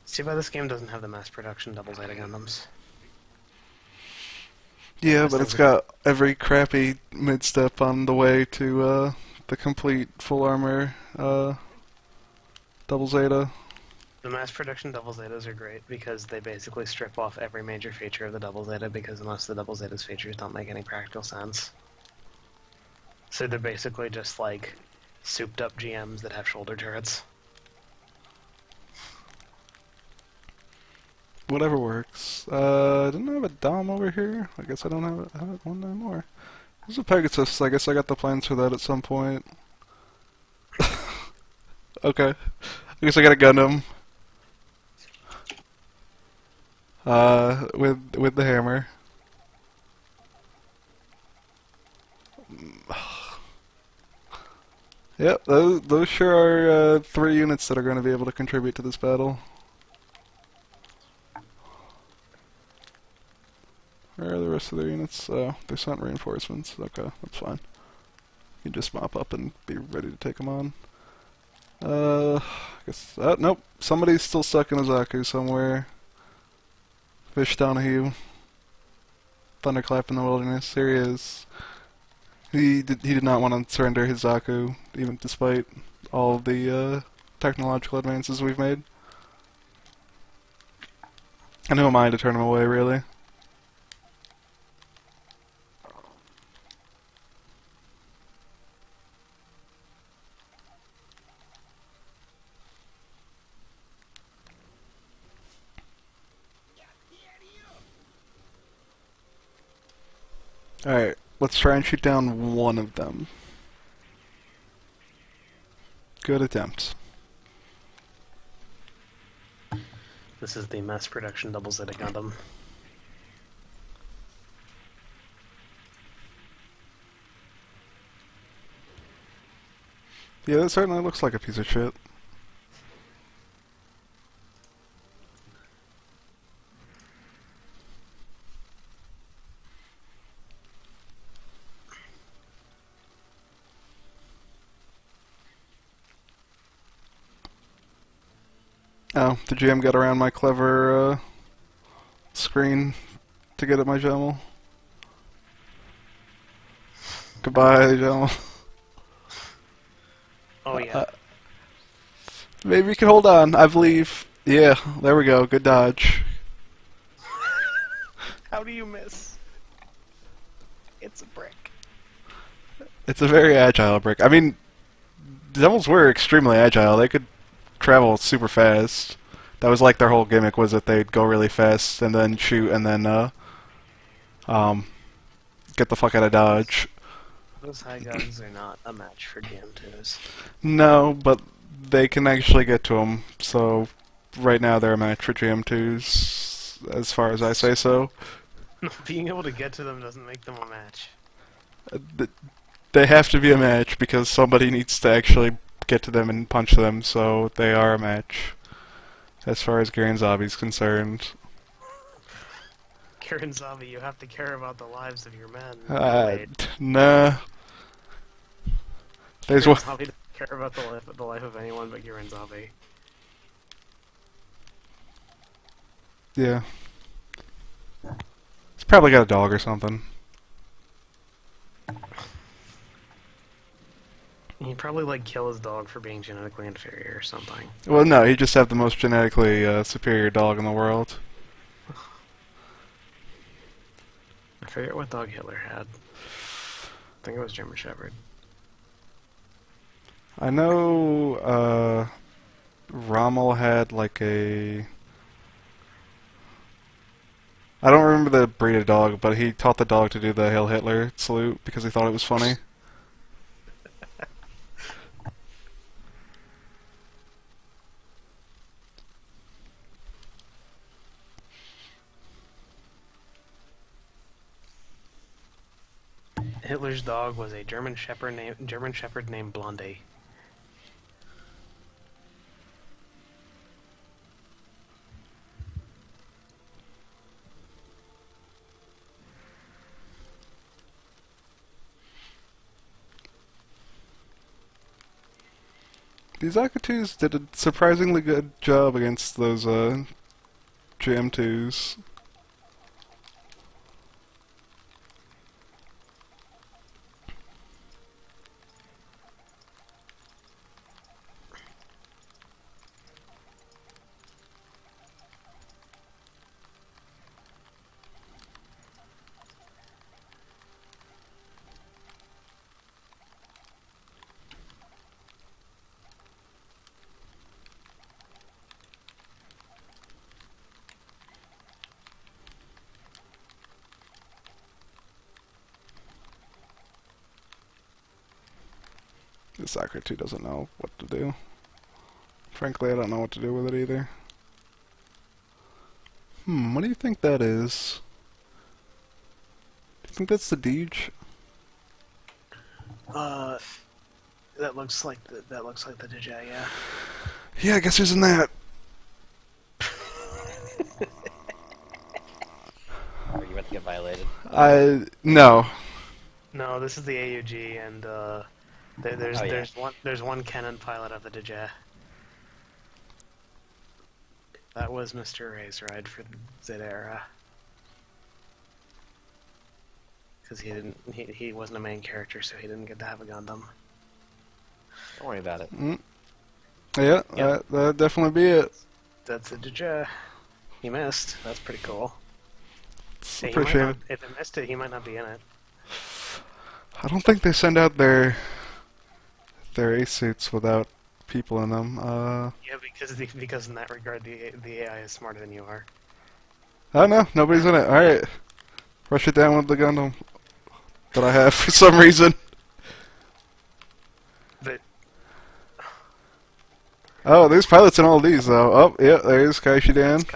See why this game doesn't have the mass production double Zeta Gundams. Yeah, Those but it's things are got every crappy mid-step on the way to the complete full armor double Zeta. the mass production double Zetas are great because they basically strip off every major feature of the double Zeta because most of the double Zeta's features don't make any practical sense. So they're basically just like souped up GMs that have shoulder turrets. Whatever works. Didn't I have a Dom over here? I guess I don't have one anymore. There's a Pegasus. I guess I got the plans for that at some point. Okay. I guess I got a Gundam. With the hammer. Yep, those sure are 3 units that are going to be able to contribute to this battle. Where are the rest of their units? Oh, they sent reinforcements. Okay, that's fine. You can just mop up and be ready to take them on. I guess... nope. Somebody's still stuck in a Zaku somewhere. Fish Donahue. Thunderclap in the wilderness. Here he is. He did not want to surrender his Zaku, even despite all of the technological advances we've made. And who am I to turn him away, really? Alright, let's try and shoot down one of them. Good attempt. This is the mass production double Zeta Gundam. Yeah, that certainly looks like a piece of shit. Oh, the GM got around my clever screen to get at my Jamel. Goodbye, Jamel. Oh yeah. Maybe you can hold on. I believe. Yeah, there we go. Good dodge. How do you miss? It's a brick. It's a very agile brick. I mean, Devils were extremely agile. They could travel super fast. That was like their whole gimmick was that they'd go really fast and then shoot and then um, get the fuck out of dodge. Those high guns are not a match for GM2s. No, but they can actually get to them. So right now they're a match for GM2s, as far as I say so. Being able to get to them doesn't make them a match. They have to be a match because somebody needs to actually get to them and punch them, so they are a match. As far as Gihren Zabi's concerned. Gihren Zabi, you have to care about the lives of your men. Oh, wait. Nah. There's Gihren one. Zabi doesn't care about the life of anyone but Gihren Zabi. Yeah. He's probably got a dog or something. He'd probably like kill his dog for being genetically inferior or something. Well, no, he just have the most genetically superior dog in the world. I forget what dog Hitler had. I think it was German Shepherd. I know Rommel had like a... I don't remember the breed of dog, but he taught the dog to do the Hail Hitler salute because he thought it was funny. Hitler's dog was a German Shepherd named Blondie. These Akatus did a surprisingly good job against those GM2s. This Akato doesn't know what to do. Frankly, I don't know what to do with it either. What do you think that is? Do you think that's the Deej? That looks like the Digi, yeah. Yeah, I guess who's in that? Are you about to get violated? No. No, this is the AUG, and there's one cannon pilot of the Digi. That was Mr. Ray's ride for Zeta era. Because he wasn't a main character, so he didn't get to have a Gundam. Don't worry about it. Yeah, Yep. that'd definitely be it. That's a Digi. He missed. That's pretty cool. It's Yeah, appreciated. if he missed it, he might not be in it. I don't think they send out their ace suits without people in them. Yeah, because in that regard, the AI is smarter than you are. Oh no, nobody's in it. Alright. Rush it down with the Gundam that I have for some reason. But Oh, there's pilots in all these though. Oh, yeah, there's Kaishidan.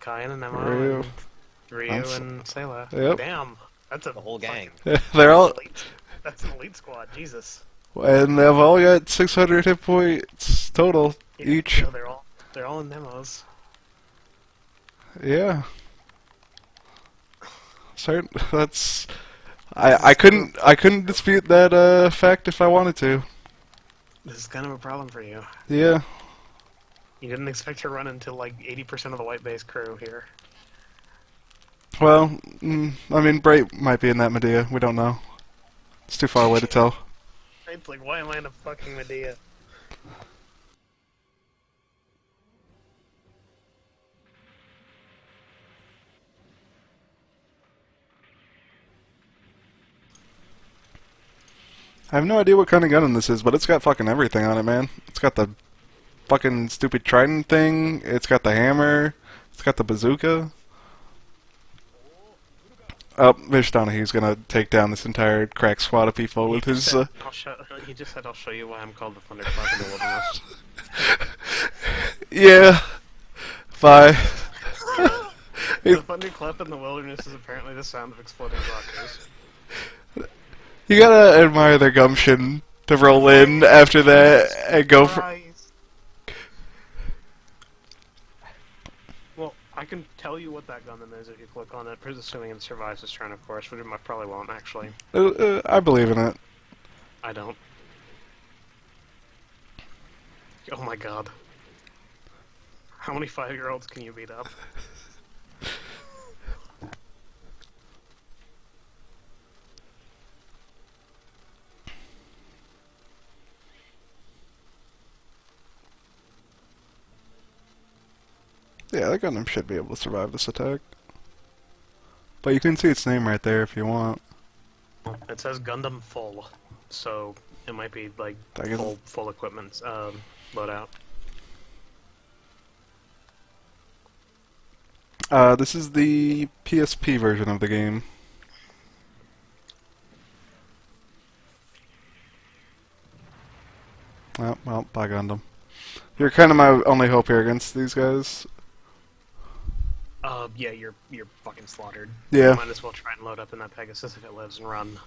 Kai and Nemo, Ryu. and Ryu and Sayla. Yep. Damn, that's The whole gang. They're all, That's an elite squad. Jesus. and they've all got 600 hit points total each. Yeah, they're all in Nemos. Yeah. Certain. That's. I couldn't dispute that fact if I wanted to. This is kind of a problem for you. Yeah. You didn't expect to run into like 80% of the white base crew here. Well, I mean, Bright might be in that Medea. We don't know. It's too far away to tell. It's like, why am I in a fucking Medea? I have no idea what kind of gun this is, but it's got fucking everything on it, man. It's got the fucking stupid trident thing. It's got the hammer. It's got the bazooka. Oh, Vish Donahue's gonna take down this entire crack squad of people with his. He just said, "I'll show you why I'm called the Thunderclap in the Wilderness." Yeah. Bye. The Thunderclap in the Wilderness is apparently the sound of exploding rockets. You gotta admire their gumption to roll in after that and go for. Well, I can tell you what that Gundam is if you click on it, assuming it survives this turn, of course, which it probably won't, actually. I believe in it. I don't. Oh my god. How many 5-year-olds can you beat up? Yeah, that Gundam should be able to survive this attack. But you can see its name right there if you want. It says Gundam full, so it might be like I guess- full equipment loadout. This is the PSP version of the game. Oh, well, bye Gundam. You're kind of my only hope here against these guys. Yeah, you're fucking slaughtered. Yeah. You might as well try and load up in that Pegasus if it lives and run.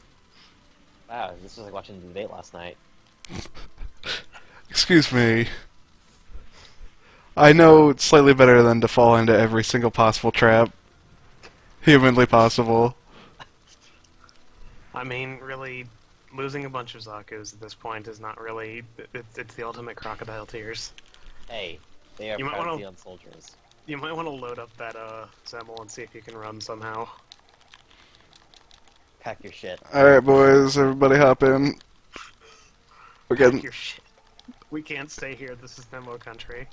Wow, this was like watching the debate last night. Excuse me. I know it's slightly better than to fall into every single possible trap humanly possible. I mean, really, losing a bunch of Zakus at this point is not really. It's the ultimate crocodile tears. Hey, they are You might proud wanna- Zeon soldiers. You might want to load up that Zemmel and see if you can run somehow. Pack your shit. Alright, boys, everybody hop in. We're Pack getting... your shit. We can't stay here. This is Nemo country.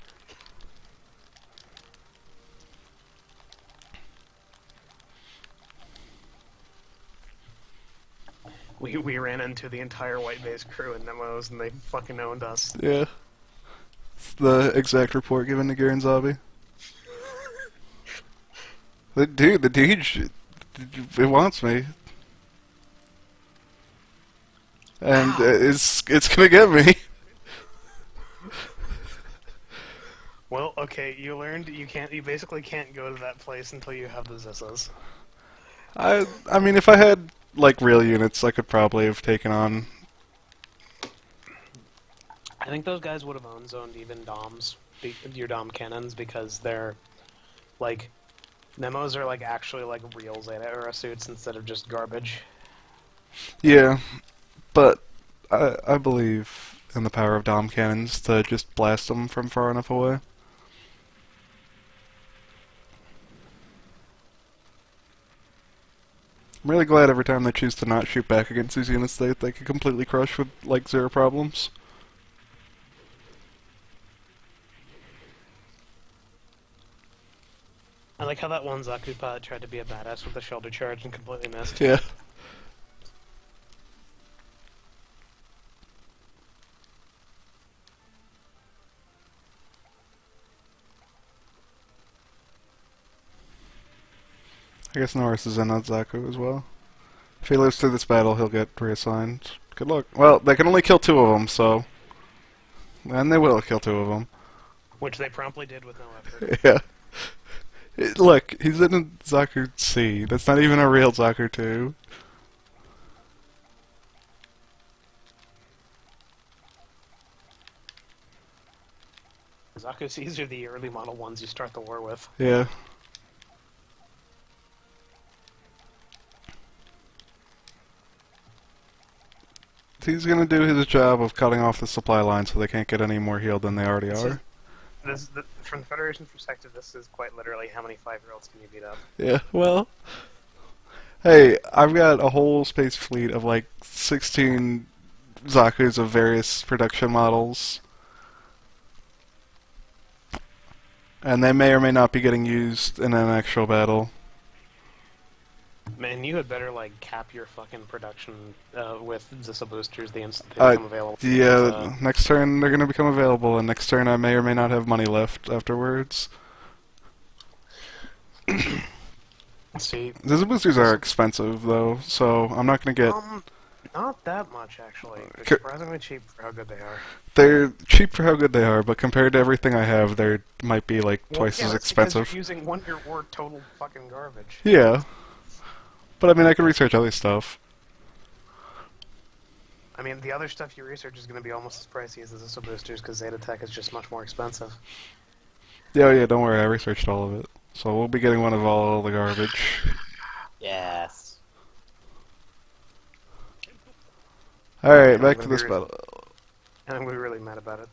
We ran into the entire white base crew in Nemos and they fucking owned us. Yeah. It's the exact report given to Gihren Zombie. The dude, it wants me. And it's gonna get me. Well, okay, you learned you basically can't go to that place until you have the Zissas. I mean, if I had, like, real units, I could probably have taken on... I think those guys would have own-zoned even Doms, your Dom cannons, because they're, like, Nemos are, like, actually, like, real Zeta-era suits instead of just garbage. Yeah, but I believe in the power of Dom cannons to just blast them from far enough away. I'm really glad every time they choose to not shoot back against these units they can completely crush with, like, zero problems. I like how that one Zaku pilot tried to be a badass with the shoulder charge and completely missed. Yeah. I guess Norris is in on Zaku as well. If he lives through this battle, he'll get reassigned. Good luck. Well, they can only kill 2 of them, so... And they will kill 2 of them. Which they promptly did with no effort. Yeah. Look, he's in a Zaku C. That's not even a real Zaku 2. Zaku C's are the early model ones you start the war with. Yeah. He's gonna do his job of cutting off the supply line so they can't get any more healed than they already are. From the Federation's perspective, this is quite literally how many 5-year-olds can you beat up? Yeah, well... Hey, I've got a whole space fleet of like 16 Zakus of various production models. And they may or may not be getting used in an actual battle. Man, you had better, like, cap your fucking production with Zissa boosters the instant they become available. Yeah, next turn they're gonna become available, and next turn I may or may not have money left afterwards. See, Zissa boosters are expensive, though, so I'm not gonna get... not that much, actually. They're surprisingly cheap for how good they are. They're cheap for how good they are, but compared to everything I have, they might be, like, twice as expensive. You're using Wonder War total fucking garbage. Yeah. But I mean, I can research other stuff. I mean, the other stuff you research is going to be almost as pricey as the Zissa boosters, because Zeta Tech is just much more expensive. Yeah, don't worry, I researched all of it. So we'll be getting one of all the garbage. Yes. Alright, back to this battle. And I'm really mad about it.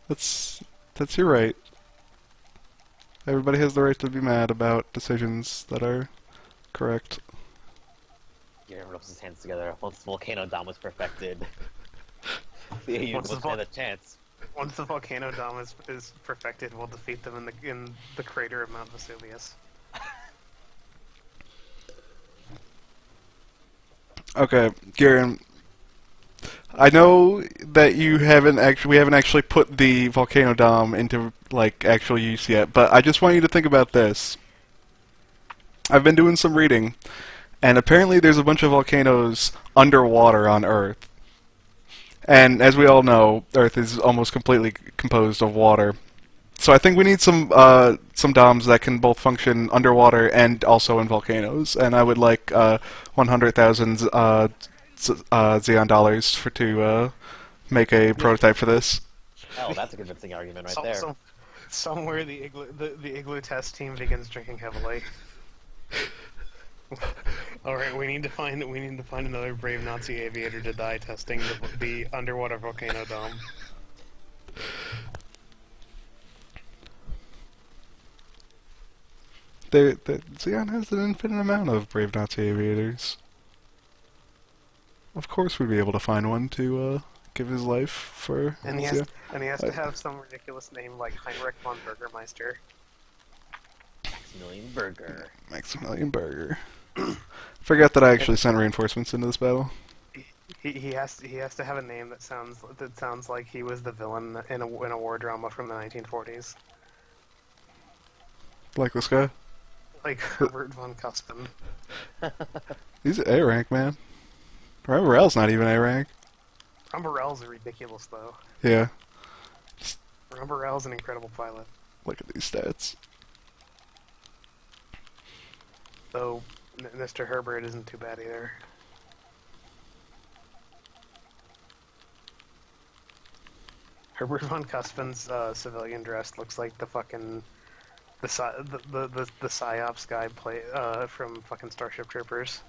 That's your right. Everybody has the right to be mad about decisions that are correct. Gihren rubs his hands together. Once the Volcano Dom was perfected, the AU wouldn't stand a chance. Once the Volcano Dom is perfected, we'll defeat them in the crater of Mount Vesuvius. Okay, Gihren. I know that we haven't actually put the Volcano Dom into, like, actual use yet, but I just want you to think about this. I've been doing some reading, and apparently there's a bunch of volcanoes underwater on Earth. And as we all know, Earth is almost completely composed of water. So I think we need some DOMs that can both function underwater and also in volcanoes. And I would like 100,000 Xeon dollars to make a prototype for this. Oh, that's a convincing argument right there. Somewhere the igloo test team begins drinking heavily. All right, we need to find another brave Nazi aviator to die testing the underwater volcano dome. Gihren has an infinite amount of brave Nazi aviators. Of course, we'd be able to find one to give his life for. And he has to have some ridiculous name like Heinrich von Burgermeister. Maximilian Burger. Maximilian Burger. Forget that I actually sent reinforcements into this battle. He has to have a name that sounds like he was the villain in a war drama from the 1940s. Like this guy. Like Herbert von Cuspin. He's A rank, man. Rambarell's not even A rank. Rambarell's ridiculous though. Yeah. Rambarell's an incredible pilot. Look at these stats. Though Mr. Herbert isn't too bad either. Herbert von Cuspin's civilian dress looks like the fucking the psyops guy from fucking Starship Troopers.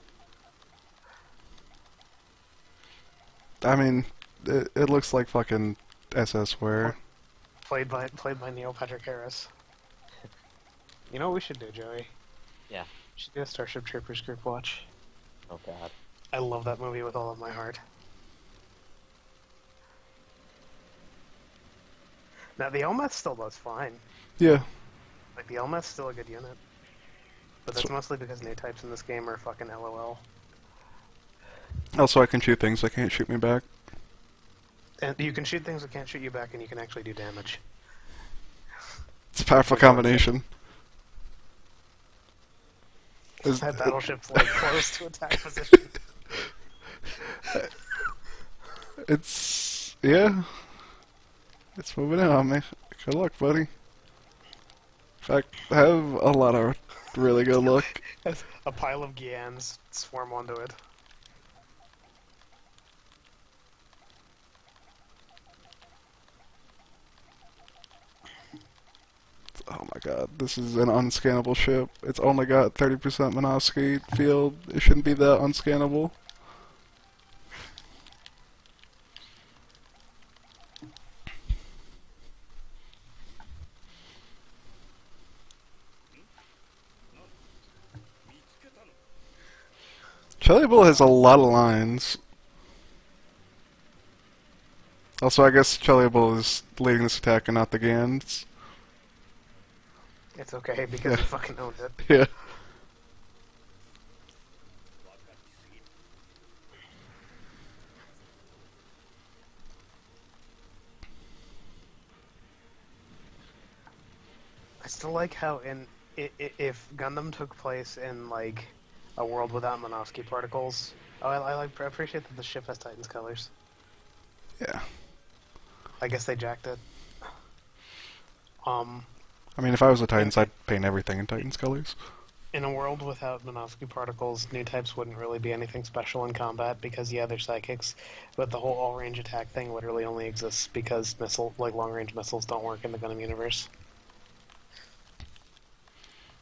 I mean, it looks like fucking SS wear. Played by Neil Patrick Harris. You know what we should do, Joey? Yeah. We should do a Starship Troopers group watch. Oh god. I love that movie with all of my heart. Now the LMATH still does fine. Yeah. Like the LMATH's still a good unit. But that's mostly because new types in this game are fucking LOL. Also, I can shoot things that can't shoot me back. And you can shoot things that can't shoot you back, and you can actually do damage. It's a powerful combination. That battleship's like close to attack position. Yeah. It's moving in on me. Good luck, buddy. In fact, I have a lot of really good luck. A pile of Gians swarm onto it. Oh my god, this is an unscannable ship. It's only got 30% Minovsky field. It shouldn't be that unscannable. Chelyabinsk has a lot of lines. Also, I guess Chelyabinsk is leading this attack and not the Gans. It's okay, because he fucking owned it. Yeah. I still like how if Gundam took place in like a world without Minovsky particles. Oh, I appreciate that the ship has Titan's colors. Yeah. I guess they jacked it. I mean, if I was a Titans, I'd paint everything in Titans colors. In a world without Minovsky particles, new types wouldn't really be anything special in combat because, yeah, they're psychics, but the whole all-range attack thing literally only exists because long-range missiles don't work in the Gundam universe.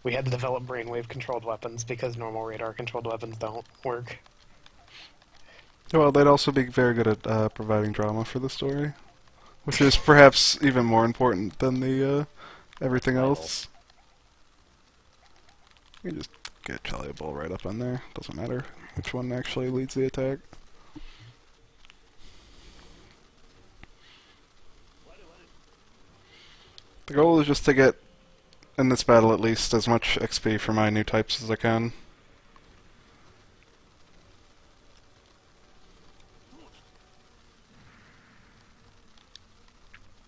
We had to develop brainwave-controlled weapons because normal radar-controlled weapons don't work. Well, they'd also be very good at providing drama for the story, which is perhaps even more important than the everything else. You just get Chelyabinsk right up on there. Doesn't matter which one actually leads the attack. The goal is just to get, in this battle at least, as much XP for my new types as I can.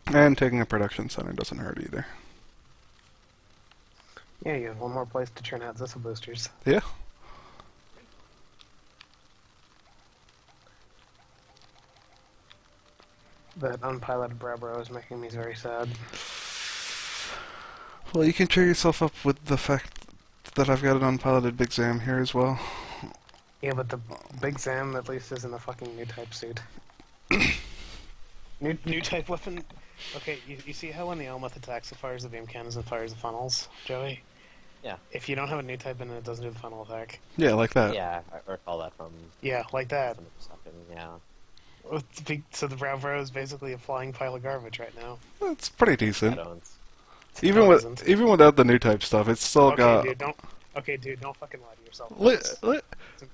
And taking a production center doesn't hurt either. Yeah, you have one more place to churn out Zissa boosters. Yeah. That unpiloted Brabro is making me very sad. Well, you can cheer yourself up with the fact that I've got an unpiloted Big Zam here as well. Yeah, but the Big Zam at least is in a fucking new type suit. new type weapon. Okay, you see how when the Elmoth attacks, it fires the beam cannons and fires the funnels, Joey? Yeah. If you don't have a new type in it, it doesn't do the final attack. Yeah, like that. Yeah, I recall that from Yeah, like that. some of the stuff. Yeah. So the Bravo is basically a flying pile of garbage right now. It's pretty decent. Add-ons. Even No, it with isn't. even without the new type stuff, it's still Okay, got. dude, don't. Okay, dude, don't fucking lie to yourself.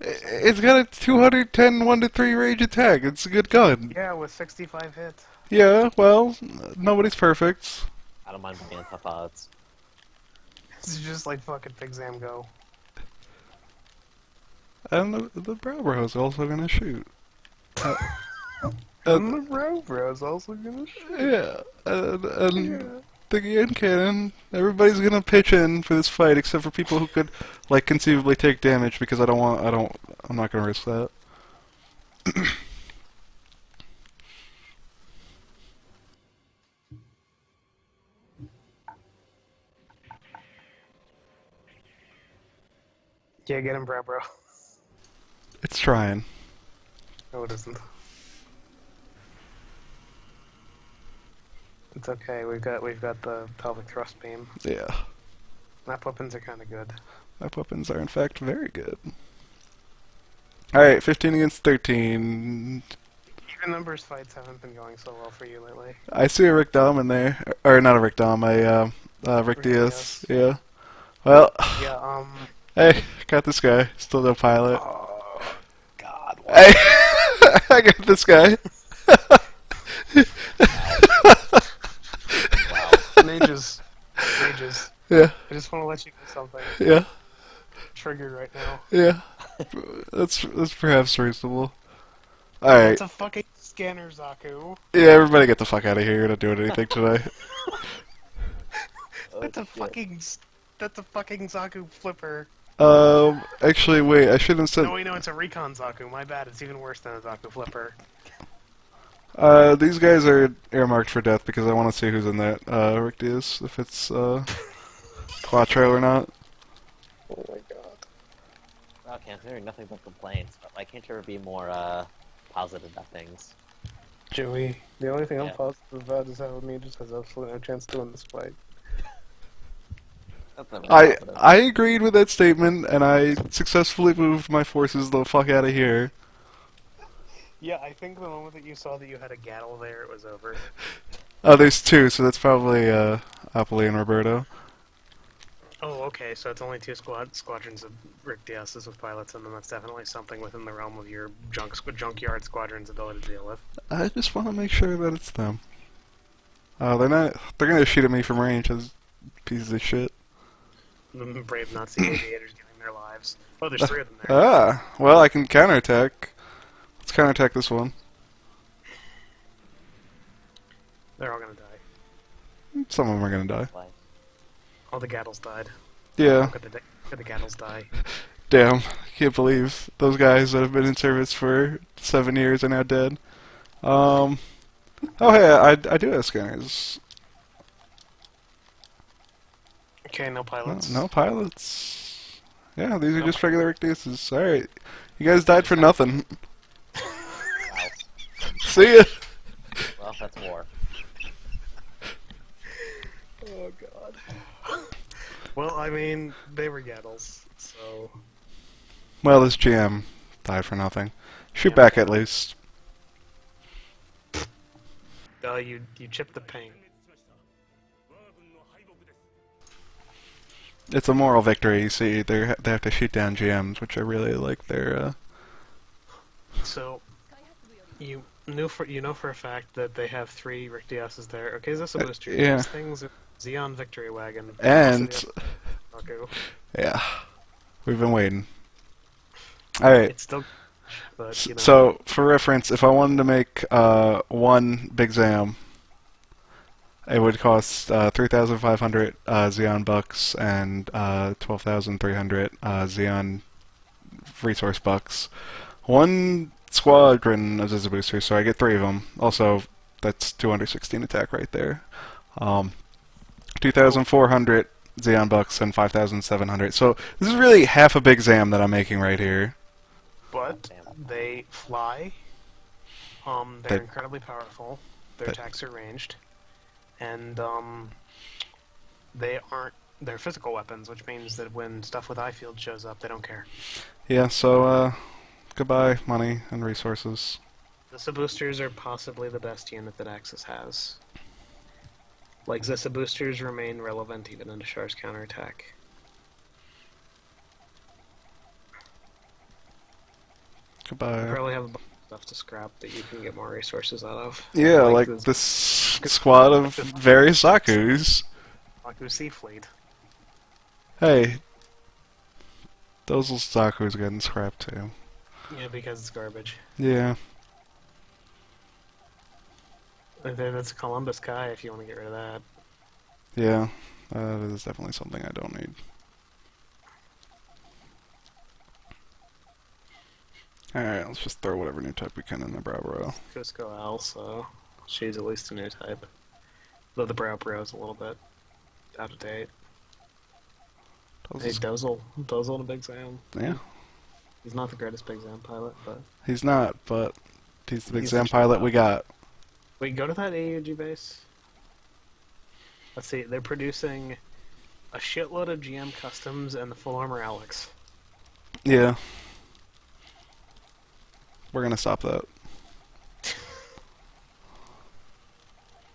It's got a 210 1-3 range attack. It's a good gun. Yeah, with 65 hits. Yeah, well, nobody's perfect. I don't mind being tough odds. It's just like fucking Big Zam go. And the Bravo is also gonna shoot. And the Bravo's also gonna shoot. Yeah, and the Gihren cannon. Everybody's gonna pitch in for this fight, except for people who could, like, conceivably take damage. Because I'm not gonna risk that. Yeah, get him, bro. It's trying. No, it isn't. It's okay. We've got the pelvic thrust beam. Yeah, Map weapons are kind of good. my weapons are in fact very good. All right, 15 against 13. Even numbers fights haven't been going so well for you lately. I see a Rick Dom in there, or not a Rick Dom, Rick Diaz. Yeah. Well, Yeah. hey, got this guy. Still no pilot. Oh God. Hey, I got this guy. Mages. Yeah, I just want to let you know something. yeah, Triggered right now. yeah. That's perhaps reasonable. All right. It's a fucking scanner, Zaku. Yeah, everybody get the fuck out of here. You're not doing anything today. That's a fucking Zaku flipper. Actually, wait. I shouldn't have said. No, wait, no, it's a recon Zaku. My bad. It's even worse than a Zaku flipper. These guys are earmarked for death because I want to see who's in that. Rick Diaz, if it's Quattro or not. Oh my god. Well, okay, I'm hearing nothing but complaints, but why can't you ever be more positive about things? Joey, the only thing I'm Yeah. positive about is how me just has absolutely no chance to win this fight. That's not really I positive. I agreed with that statement, and I successfully moved my forces the fuck out of here. Yeah, I think the moment that you saw that you had a Gattle there, it was over. Oh, there's two, so that's probably Apoli and Roberto. Oh, okay, so it's only two squadrons of Rick Diaz's with pilots, and then that's definitely something within the realm of your junkyard squadron's ability to deal with. I just want to make sure that it's them. They're not. They're gonna shoot at me from range as pieces of shit. The brave Nazi aviators giving their lives. Oh, there's three of them there. Ah, well, I can counterattack. Let's counterattack this one. They're all gonna die. Some of them are gonna die. Why? All the Gattles died. Yeah. Could the Gattles die? Damn. Can't believe those guys that have been in service for 7 years are now dead. Oh, hey, I do have scanners. Okay, no pilots. No pilots. Yeah, these are No just regular Rick Diaz's. Alright. You guys died for nothing. Wow. See ya! Well, that's war. Oh god. Well, I mean, they were Gattles, so... Well, this GM died for nothing. Shoot Yeah. back at least. You chipped the paint. It's a moral victory. You see, they have to shoot down GMs, which I really like their. So, you know for a fact that they have three Rick Diaz's there. Okay, is this a booster? yeah. These things are Xeon Victory Wagon. And Zaku. yeah, we've been waiting. All right. It's still, but you know. So, for reference, if I wanted to make one Big Zam, it would cost 3,500 Xeon bucks and 12,300 Xeon resource bucks. One squadron as a booster, so I get three of them. Also, that's 216 attack right there. 2,400 Xeon bucks and 5,700. So this is really half a Big Zam that I'm making right here. But they fly. They're incredibly powerful. Their attacks are ranged, and they aren't They're physical weapons, which means that when stuff with eye field shows up, they don't care. Yeah, so, goodbye, money and resources. Zissa boosters are possibly the best unit that Axis has. Like, Zissa boosters remain relevant even in Ashar's counterattack. You Goodbye. probably have a bunch of stuff to scrap that you can get more resources out of. Yeah, like this this squad of various Zakus. Baku Sea Fleet. Hey, those Zaku's getting scrapped too. Yeah, because it's garbage. Yeah. And then it's Columbus Kai if you want to get rid of that. Yeah, that is definitely something I don't need. Alright, let's just throw whatever new type we can in the Brow Bro. Cusco L, so she's at least a new type. Though the Brow Bro is a little bit out of date. Hey, Dozel and a Big Zam. Yeah. He's not the greatest Big Zam pilot, but... He's not, but he's the Big He's Zam the pilot pilot. we got. Wait, go to that AUG base. Let's see, they're producing a shitload of GM customs and the full armor Alex. Yeah. We're gonna stop that.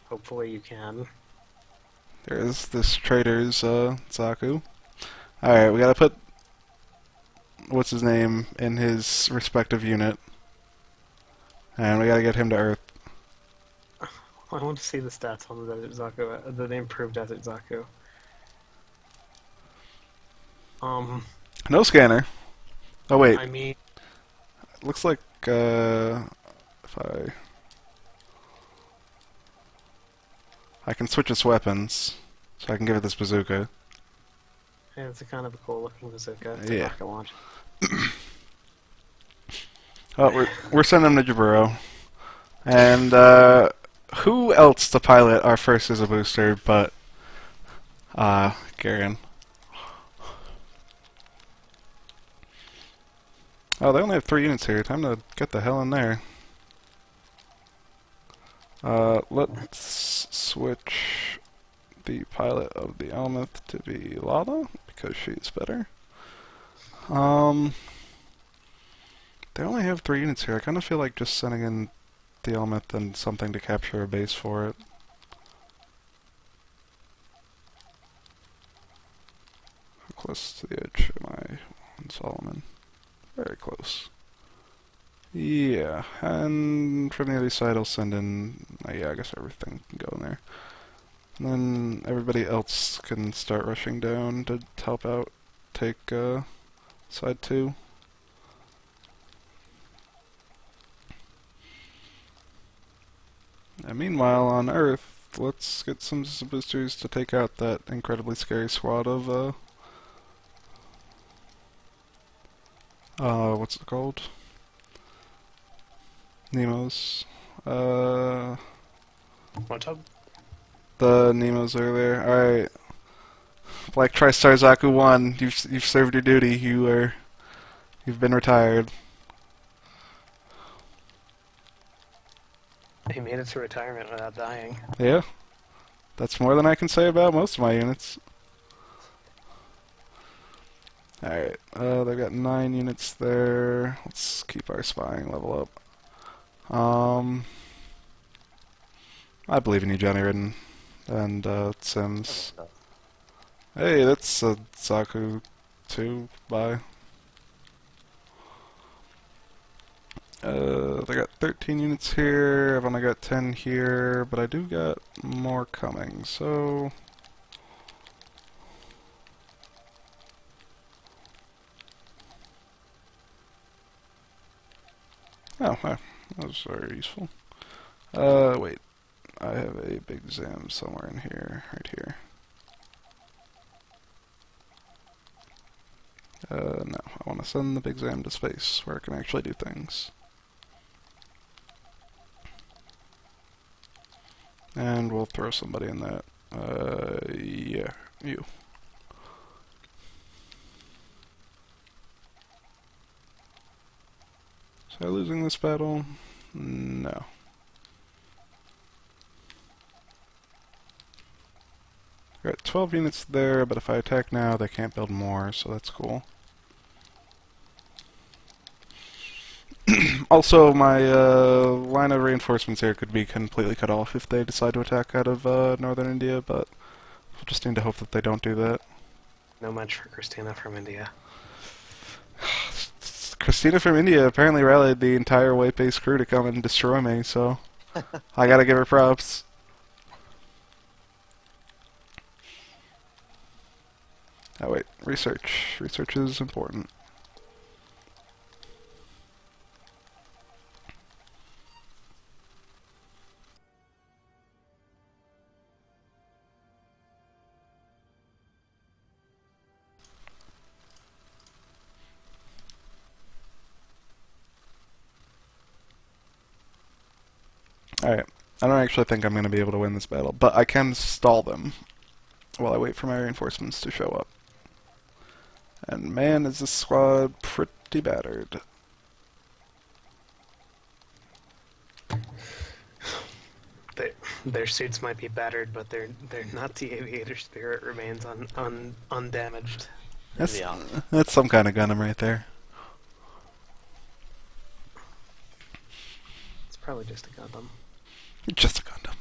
Hopefully you can. There's this trader's Zaku. Alright, we gotta put what's his name in his respective unit. And we gotta get him to Earth. I want to see the stats on the Desert Zaku, the improved Desert Zaku. No scanner. Oh wait, I mean, looks like if I can switch its weapons, so I can give it this bazooka. yeah, it's a kind of a cool looking bazooka. It's a Yeah. rocket launch. Oh, we're sending him to Jaburo. And who else to pilot our first as a booster but Gihren? Oh, they only have 3 units here. Time to get the hell in there. Let's switch the pilot of the Elmeth to be Lala, because she's better. They only have 3 units here. I kind of feel like just sending in the Elmeth and something to capture a base for it. How close to the edge am I on Solomon? Very close. Yeah, and from the other side I'll send in, yeah, I guess everything can go in there. And then everybody else can start rushing down to help out, take side 2. And meanwhile, on Earth, let's get some boosters to take out that incredibly scary squad of, what's it called? Nemos. What's up? The Nemos are there. Alright. Black TriStar Zaku 1, you've served your duty. You've been retired. He made it to retirement without dying. Yeah. That's more than I can say about most of my units. Alright, they've got 9 units there. Let's keep our spying level up. I believe in you, Johnny Ridden. And, Sims. Hey, that's Zaku 2. Bye. They got 13 units here. I've only got 10 here, but I do got more coming, so... Oh, that was very useful. Wait. I have a big Zam somewhere in here, right here. No, I want to send the big Zam to space, where it can actually do things. And we'll throw somebody in that. Yeah, you. Was I losing this battle? No. Got 12 units there, but if I attack now, they can't build more, so that's cool. Also, my line of reinforcements here could be completely cut off if they decide to attack out of northern India, but we'll just need to hope that they don't do that. No match for Christina from India. Christina from India apparently rallied the entire white-based crew to come and destroy me, so I gotta give her props. Oh wait, research. Research is important. Alright, I don't actually think I'm going to be able to win this battle, but I can stall them while I wait for my reinforcements to show up. And man, is this squad pretty battered. Their suits might be battered, but their Nazi aviator spirit remains undamaged. That's some kind of Gundam right there. It's probably just a Gundam. Just a Gundam.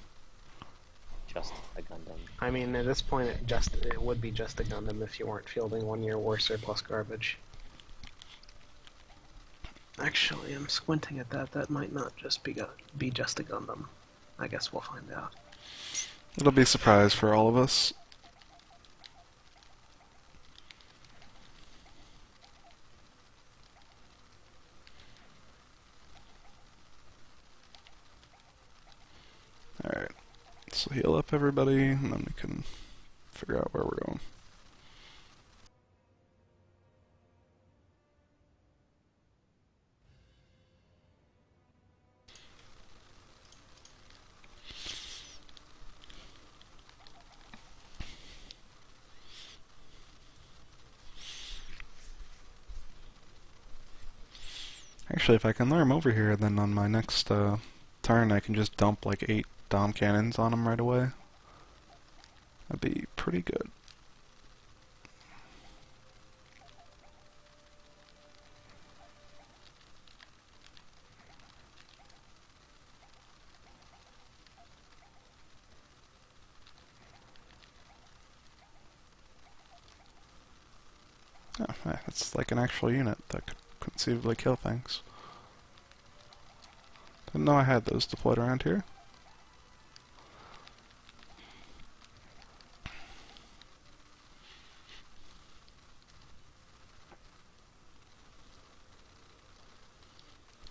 Just a Gundam. I mean, at this point, it would be just a Gundam if you weren't fielding 1-year war surplus garbage. Actually, I'm squinting at that. That might not just be just a Gundam. I guess we'll find out. It'll be a surprise for all of us. Alright, so heal up everybody, and then we can figure out where we're going. Actually, if I can lure him over here, then on my next turn I can just dump like 8 Dom cannons on him right away. That'd be pretty good. Oh, yeah, that's like an actual unit that could conceivably kill things. Didn't know I had those deployed around here.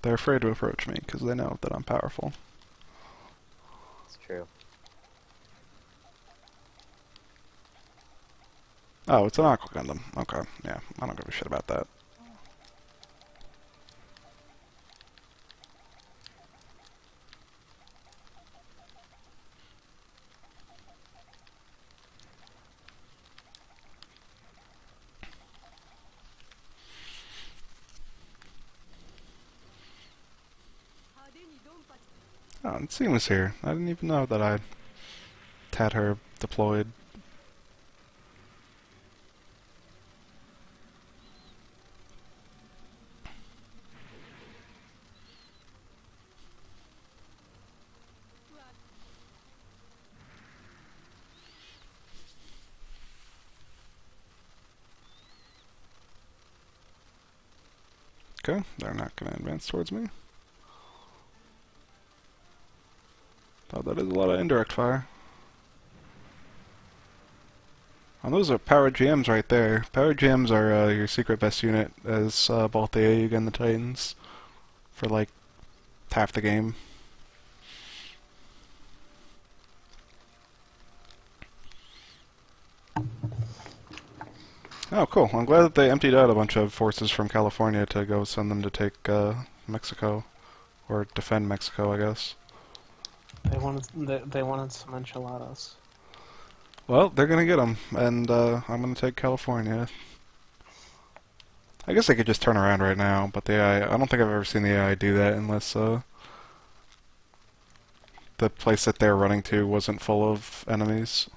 They're afraid to approach me because they know that I'm powerful. It's true. Oh, it's an Aqua Gundam. Okay, yeah, I don't give a shit about that. Oh, and Seam was here. I didn't even know that I had her deployed. Okay, they're not going to advance towards me. Oh, that is a lot of indirect fire. And those are powered GMs right there. Powered GMs are your secret best unit as both the AUG and the Titans for like half the game. Oh, cool. I'm glad that they emptied out a bunch of forces from California to go send them to take Mexico. Or defend Mexico, I guess. They wanted some enchiladas. Well, they're gonna get them, and I'm gonna take California. I guess they could just turn around right now, but the AI, I don't think I've ever seen the AI do that unless the place that they're running to wasn't full of enemies.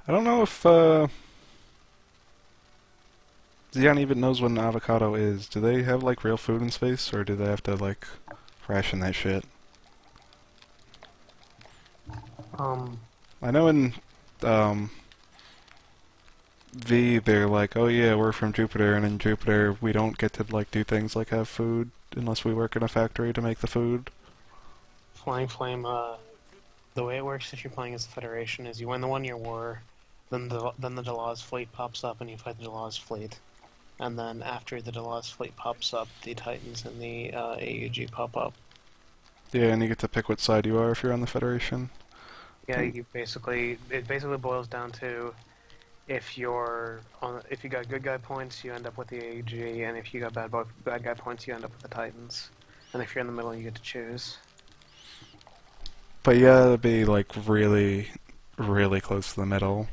I don't know if Xeon even knows what an avocado is. Do they have like real food in space, or do they have to like ration that shit? Um, I know in um, V they're like, oh yeah, we're from Jupiter, and in Jupiter we don't get to like do things like have food unless we work in a factory to make the food. Flying Flame, the way it works if you're playing as the Federation is you win the 1-year war, then the Delaw's fleet pops up and you fight the Delaw's fleet. And then after the Delaw's fleet pops up, the Titans and the AUG pop up. Yeah, and you get to pick what side you are if you're on the Federation. Yeah, it basically boils down to if you got good guy points, you end up with the AUG, and if you got bad guy points, you end up with the Titans. And if you're in the middle, you get to choose. But you gotta be like really, really close to the middle,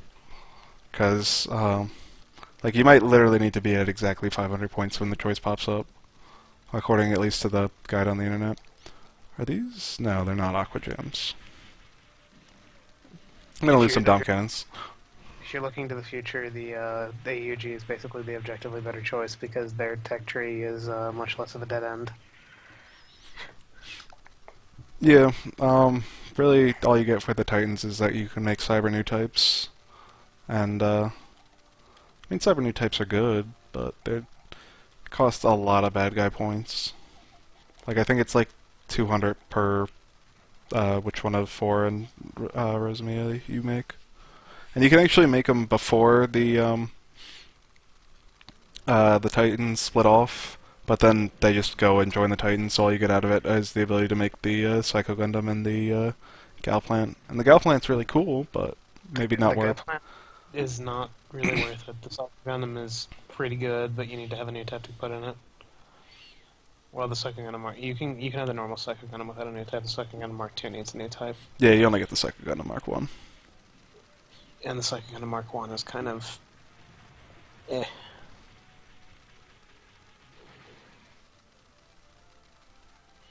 because like you might literally need to be at exactly 500 points when the choice pops up, according at least to the guide on the internet. Are these? No, they're not aqua gems. I'm gonna lose some Dom cannons. If you're looking to the future, the AUG is basically the objectively better choice because their tech tree is much less of a dead end. Yeah, really all you get for the Titans is that you can make cyber new types, and I mean cyber new types are good, but they cost a lot of bad guy points. Like I think it's like 200 per which one of 4 and Rosamia you make. And you can actually make them before the Titans split off, but then they just go and join the Titans, so all you get out of it is the ability to make the Psycho Gundam and the Gal Plant. And the Gal Plant's really cool, but maybe not worth it. The Gal Plant is not really worth it. The Psycho Gundam is pretty good, but you need to have a new type to put in it. Well, the Psycho Gundam Mark... You can have the normal Psycho Gundam without a new type. The Psycho Gundam Mark II needs a new type. Yeah, you only get the Psycho Gundam Mark 1. And the Psycho Gundam Mark 1 is kind of... eh.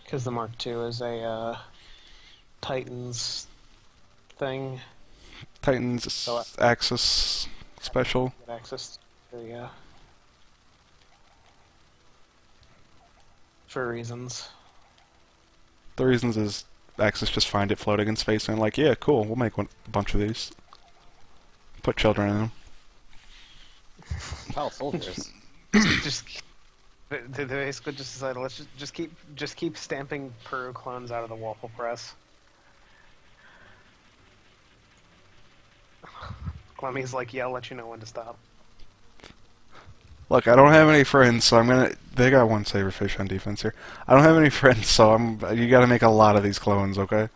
Because the Mark II is a Titans thing. Titans So, Axis special. get access to, yeah. For reasons. The reasons is Axis just find it floating in space and like, yeah, cool, we'll make a bunch of these. Put children in them. Child soldiers. just they basically just decided let's just keep stamping Peru clones out of the waffle press. Clemmy's like, yeah, I'll let you know when to stop. Look, I don't have any friends, so I'm gonna... They got one Saberfish on defense here. I don't have any friends, so you gotta make a lot of these clones, okay?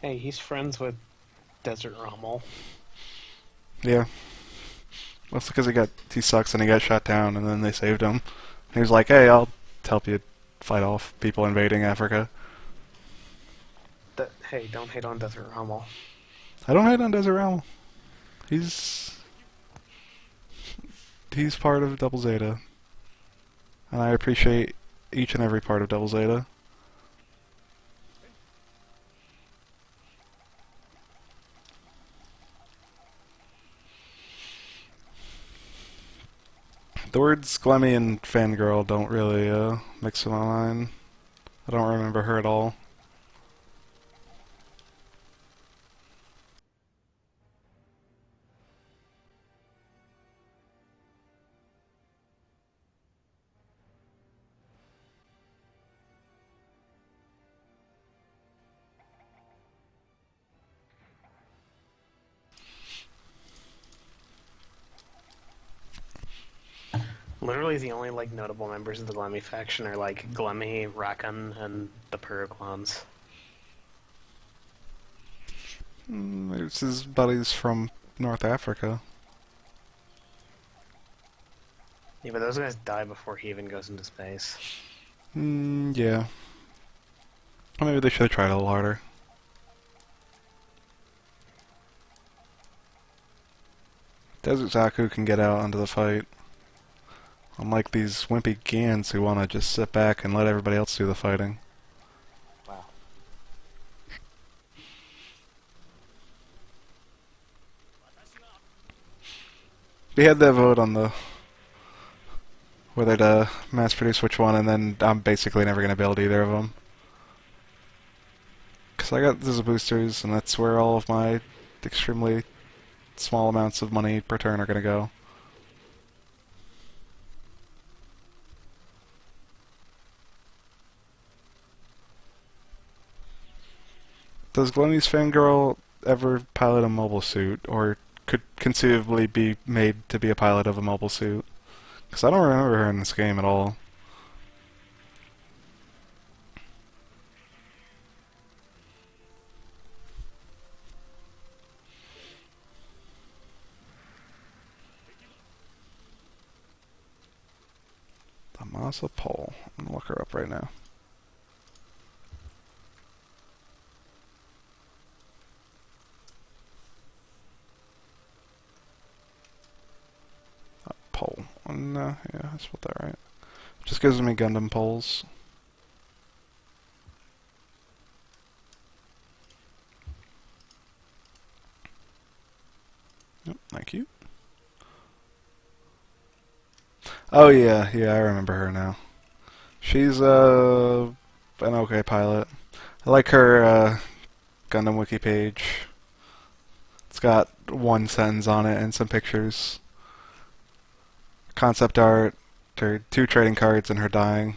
Hey, he's friends with Desert Rommel. Yeah. That's because he sucks and he got shot down, and then they saved him. He was like, hey, I'll help you fight off people invading Africa. Hey, don't hate on Desert Rommel. I don't hate on Desert Realm. He's part of Double Zeta. And I appreciate each and every part of Double Zeta. The words Glemmy and Fangirl don't really mix in my mind. I don't remember her at all. Literally, the only like notable members of the Glemmy faction are like Glemmy, Rakan, and the Peru clones. It's his buddies from North Africa. Yeah, but those guys die before he even goes into space. Yeah. Or maybe they should have tried a little harder. Desert Zaku can get out onto the fight. Unlike these wimpy Gans who want to just sit back and let everybody else do the fighting. Wow. We had that vote on the whether to mass produce which one, and then I'm basically never going to build either of them. Because I got the boosters, and that's where all of my extremely small amounts of money per turn are going to go. Does Glenny's fangirl ever pilot a mobile suit, or could conceivably be made to be a pilot of a mobile suit? Because I don't remember her in this game at all. The Masa Pole. I'm gonna look her up right now. Pole. No, yeah, I spelled that right. Just gives me Gundam poles. Yep, thank you. Oh yeah, I remember her now. She's an okay pilot. I like her Gundam wiki page. It's got one sentence on it and some pictures. Concept art, her 2 trading cards, and her dying.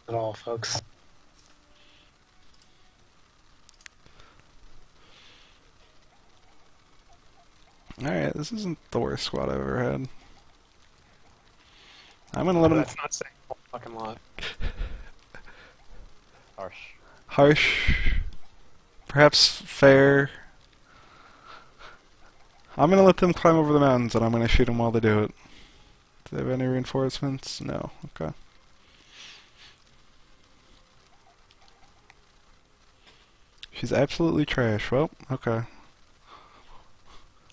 At all, folks. Alright, this isn't the worst squad I've ever had. I'm gonna let him... That's not saying a whole fucking lot. Harsh. Harsh. Perhaps fair. I'm gonna let them climb over the mountains, and I'm gonna shoot them while they do it. Do they have any reinforcements? No. Okay. She's absolutely trash. Well, okay.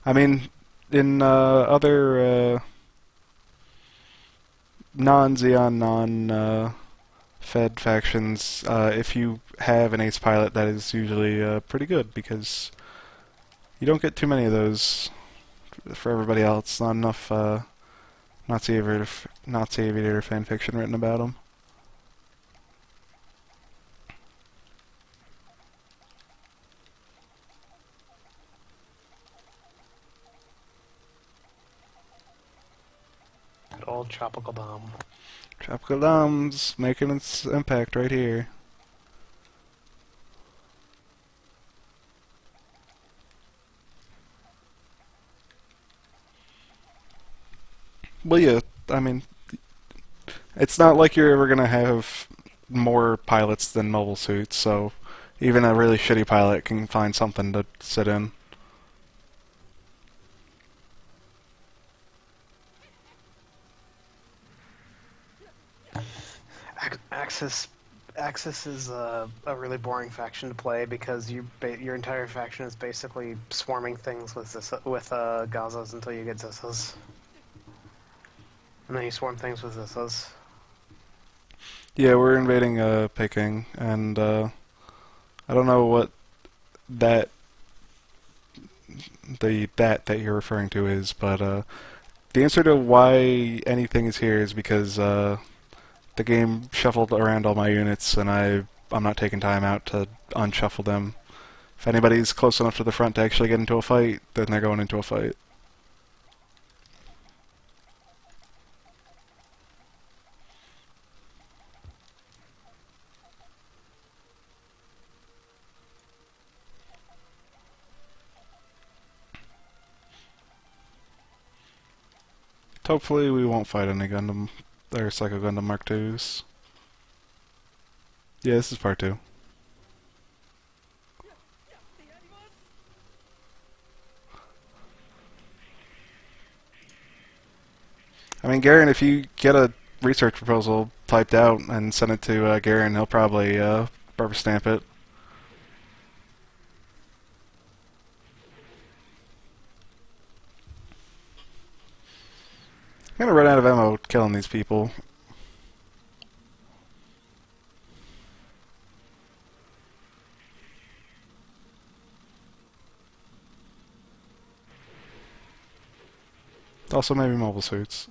I mean, in other non-Xeon, non-Fed factions, if you have an ace pilot, that is usually pretty good, because you don't get too many of those for everybody else. Not enough Nazi aviator fan fiction written about them. Good old tropical bomb. Tropical Dom's making its impact right here. Well, yeah, I mean, it's not like you're ever gonna have more pilots than mobile suits, so even a really shitty pilot can find something to sit in. Axis is a really boring faction to play because your entire faction is basically swarming things with Gazas until you get Zissas. And then you swarm things with Zissas. Yeah, we're invading Peking, and I don't know what that that you're referring to is, but the answer to why anything is here is because the game shuffled around all my units, and I'm not taking time out to unshuffle them. If anybody's close enough to the front to actually get into a fight, then they're going into a fight. Hopefully we won't fight any Gundam or Psycho Gundam Mark IIs. Yeah, this is part 2. I mean, Gihren, if you get a research proposal typed out and send it to Gihren, he'll probably rubber stamp it. I'm gonna run out of ammo killing these people. Also, maybe mobile suits.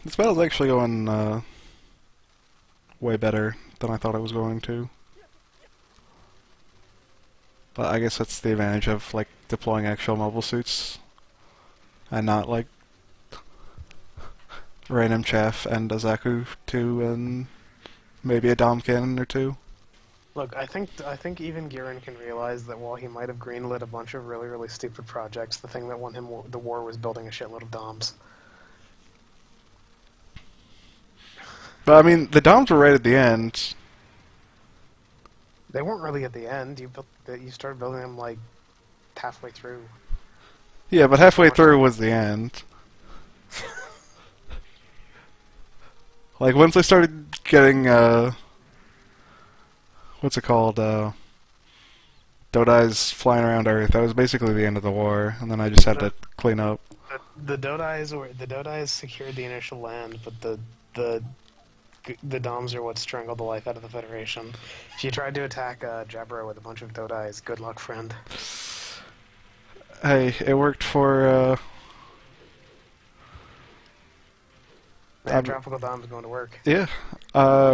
This battle's actually going way better than I thought it was going to. But I guess that's the advantage of like deploying actual mobile suits and not like random chaff and a Zaku 2 and maybe a Dom cannon or two. Look, I think even Gihren can realize that while he might have greenlit a bunch of really stupid projects, the thing that won him the war was building a shitload of DOMs. But I mean, the Doms were right at the end. They weren't really at the end. You started building them like halfway through. Yeah, but halfway through was the end. Like once I started getting what's it called? Dodais flying around Earth. That was basically the end of the war, and then I just had to clean up. The Dodais secured the initial land, but the Doms are what strangled the life out of the Federation. If you tried to attack Jabra with a bunch of Dodais, good luck, friend. Hey, it worked for. Tropical Doms going to work. Yeah.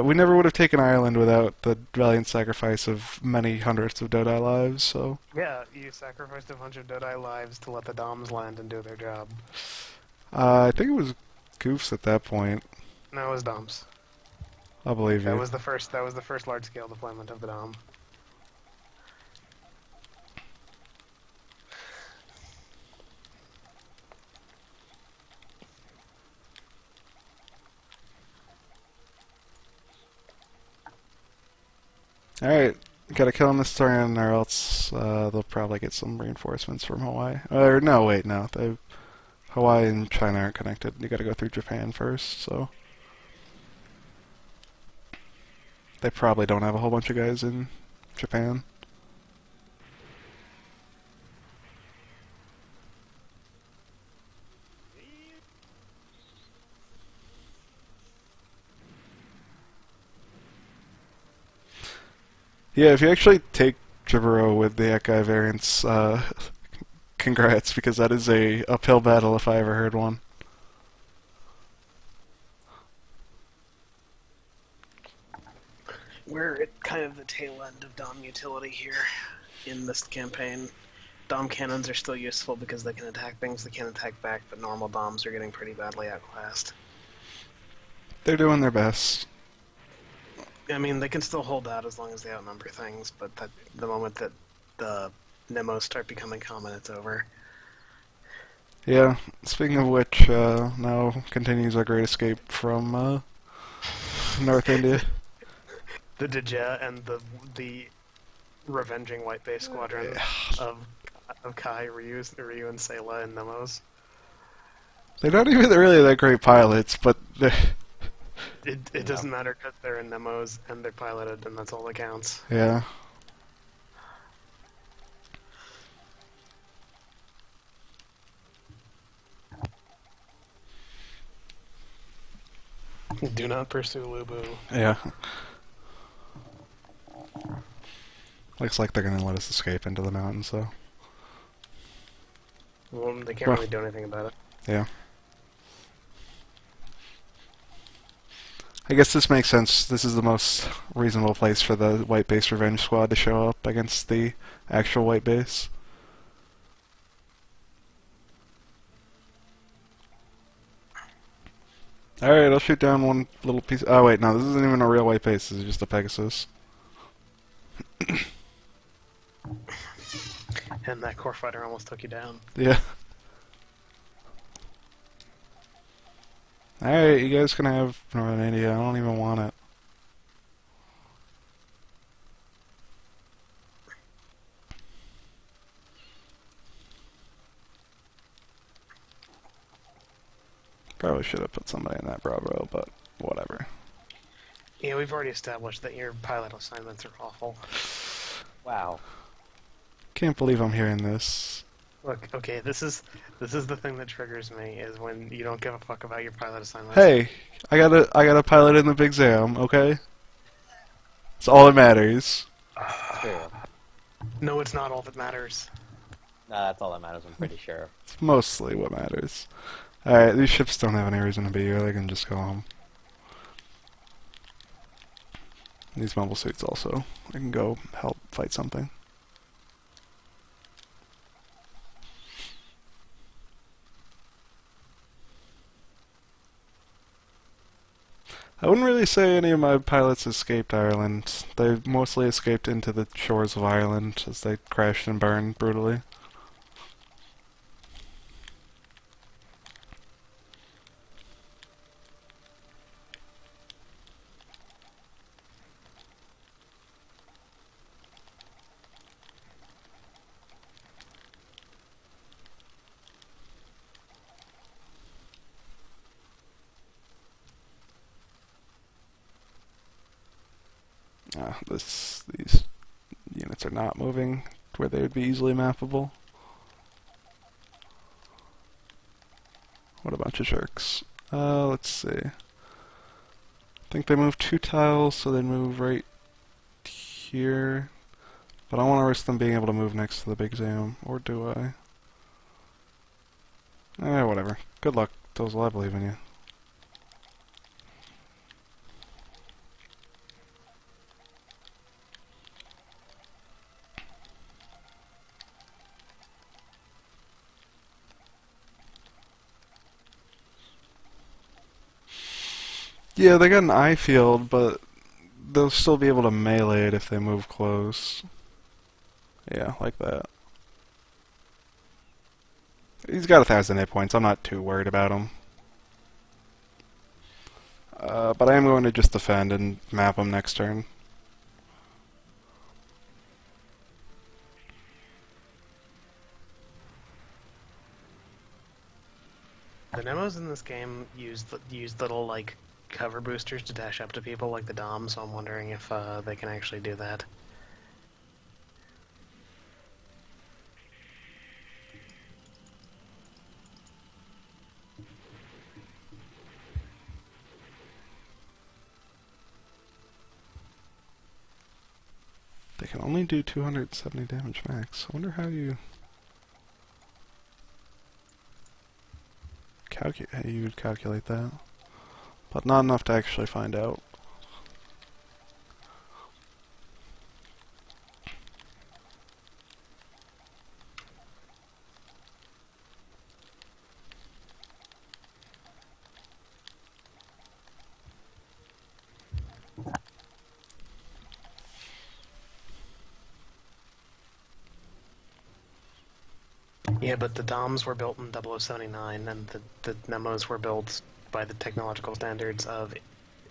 We never would have taken Ireland without the valiant sacrifice of many hundreds of Dodai lives, so... Yeah, you sacrificed a bunch of Dodai lives to let the Doms land and do their job. I think it was Goofs at that point. No, it was Doms. I believe you. That was the first large-scale deployment of the Dom. Alright, gotta kill him this turn, or else they'll probably get some reinforcements from Hawaii. Or, no, wait, no. Hawaii and China aren't connected. You gotta go through Japan first, so... They probably don't have a whole bunch of guys in Japan. Yeah, if you actually take Jaburo with the Ekai variants, congrats, because that is a uphill battle if I ever heard one. We're at kind of the tail end of Dom utility here in this campaign. Dom cannons are still useful because they can attack things they can't attack back, but normal Doms are getting pretty badly outclassed. They're doing their best. I mean, they can still hold out as long as they outnumber things, but the moment that the Nemos start becoming common, it's over. Yeah, speaking of which, now continues our great escape from North India. The Dejah and the revenging White Base Squadron of Kai, Ryu, and Sayla and Nemos. They're not even really that great pilots, but It doesn't matter because they're in Nemos and they're piloted, and that's all that counts. yeah. Do not pursue Lubu. Yeah. Looks like they're gonna let us escape into the mountains, though. Well, they can't Well, really do anything about it. yeah. I guess this makes sense. This is the most reasonable place for the White Base Revenge Squad to show up against the actual White Base. Alright, I'll shoot down one little piece. Oh, wait, no, this isn't even a real White Base. This is just a Pegasus. And that core fighter almost took you down. Yeah. Alright, you guys can have Northern India. I don't even want it. Probably should have put somebody in that Bravo, but whatever. Yeah, we've already established that your pilot assignments are awful. Wow. Can't believe I'm hearing this. Look, okay, this is the thing that triggers me, is when you don't give a fuck about your pilot assignments. Hey, I got a pilot in the Big Zam, okay? It's all that matters. True. No, it's not all that matters. Nah, that's all that matters, I'm pretty sure. It's mostly what matters. Alright, these ships don't have any reason to be here. They can just go home. These mobile suits also. They can go help fight something. I wouldn't really say any of my pilots escaped Ireland. They mostly escaped into the shores of Ireland as they crashed and burned brutally. These units are not moving where they would be easily mappable. What a bunch of jerks. Let's see. I think they move 2 tiles, so they move right here. But I don't want to risk them being able to move next to the Big Zam, or do I? Whatever. Good luck, Dozel, I believe in you. Yeah, they got an eye field, but they'll still be able to melee it if they move close. Yeah, like that. He's got 1,000 hit points. I'm not too worried about him. But I am going to just defend and map him next turn. The Nemos in this game use little, like, cover boosters to dash up to people like the Dom, so I'm wondering if they can actually do that. They can only do 270 damage max. I wonder how you would calculate that. But not enough to actually find out. Yeah, but the Doms were built in 0079, and the Nemos were built by the technological standards of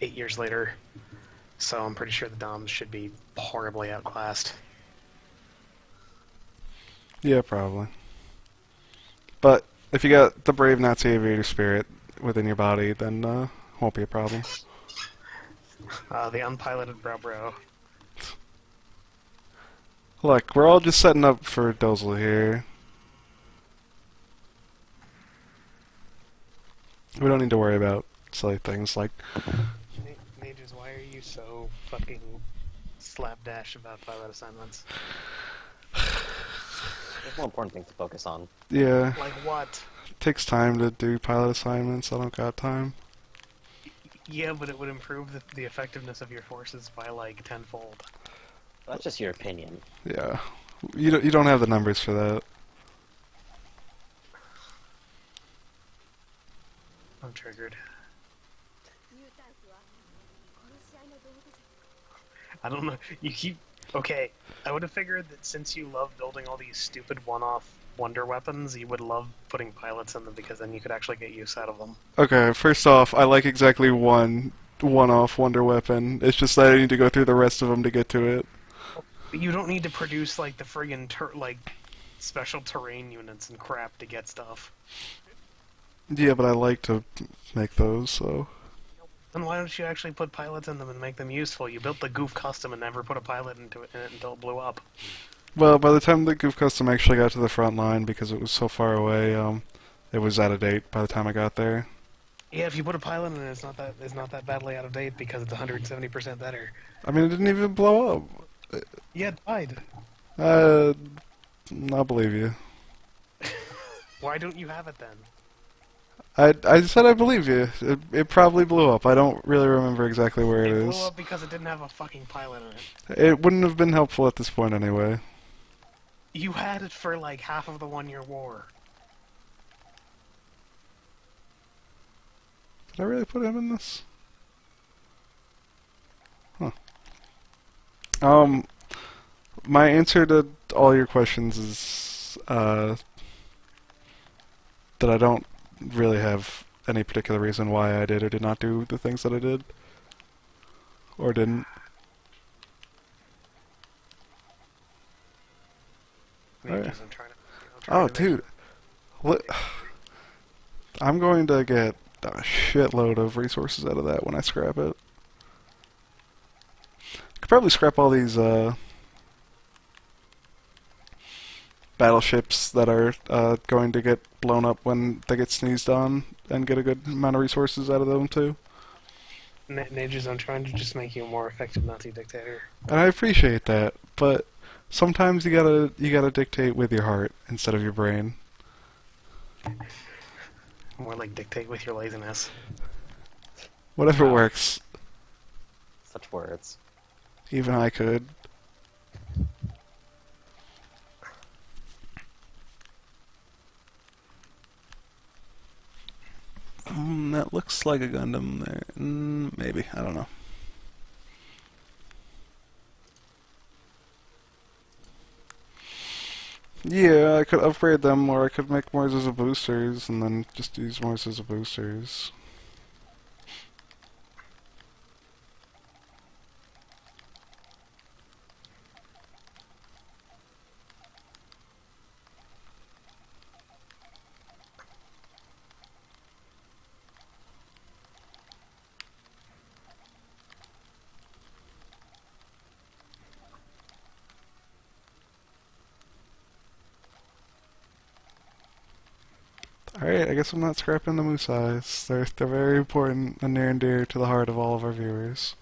8 years later. So I'm pretty sure the Doms should be horribly outclassed. Yeah, probably. But if you got the brave Nazi aviator spirit within your body, then won't be a problem. The unpiloted Brabro. Look, we're all just setting up for Dozel here. We don't need to worry about silly things like, Mages, why are you so fucking slapdash about pilot assignments? There's more important things to focus on. yeah, Like what? it takes time to do pilot assignments. I don't got time. Yeah, but it would improve the effectiveness of your forces by like tenfold. That's just your opinion. Yeah, you don't have the numbers for that. I'm triggered. I don't know. You keep. Okay, I would have figured that since you love building all these stupid one-off wonder weapons, you would love putting pilots in them because then you could actually get use out of them. Okay, first off, I like exactly one-off wonder weapon. It's just that I need to go through the rest of them to get to it. But you don't need to produce like the friggin' like special terrain units and crap to get stuff. Yeah, but I like to make those, so... Then why don't you actually put pilots in them and make them useful? You built the goof custom and never put a pilot into it until it blew up. Well, by the time the Goof Custom actually got to the front line, because it was so far away, it was out of date by the time I got there. Yeah, if you put a pilot in it, it's not that badly out of date because it's 170% better. I mean, it didn't even blow up. Yeah, it died. I'll believe you. Why don't you have it then? I said I believe you. It probably blew up. I don't really remember exactly where it It is. blew up because it didn't have a fucking pilot in it. It wouldn't have been helpful at this point anyway. You had it for like half of the one-year war. Did I really put him in this? Huh. My answer to all your questions is, that I don't really have any particular reason why I did or did not do the things that I did. Or didn't. Mages, Oh, I'm trying oh to make- dude. What? I'm going to get a shitload of resources out of that when I scrap it. Could probably scrap all these, battleships that are going to get blown up when they get sneezed on and get a good amount of resources out of them too. Mages, I'm trying to just make you a more effective Nazi dictator. And I appreciate that, but sometimes you gotta dictate with your heart instead of your brain. More like dictate with your laziness. Whatever Wow. works. Such words. Even I could. That looks like a Gundam there. Maybe. I don't know. Yeah, I could upgrade them, or I could make more as a boosters, and then just use more as a boosters. Alright, I guess I'm not scrapping the moose eyes. They're very important and near and dear to the heart of all of our viewers.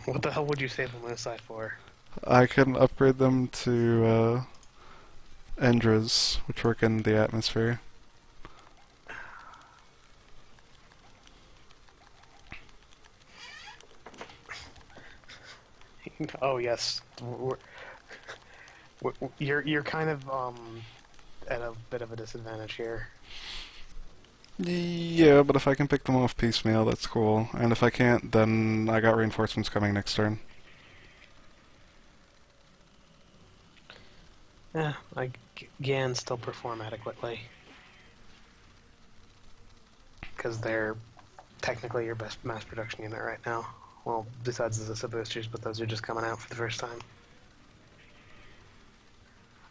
What the hell would you save them aside for? I can upgrade them to Endras, which work in the atmosphere. Oh yes, you're kind of at a bit of a disadvantage here. Yeah, but if I can pick them off piecemeal, that's cool. And if I can't, then I got reinforcements coming next turn. Yeah, like Gihren still perform adequately because they're technically your best mass production unit right now. Well, besides the Zissa boosters, but those are just coming out for the first time.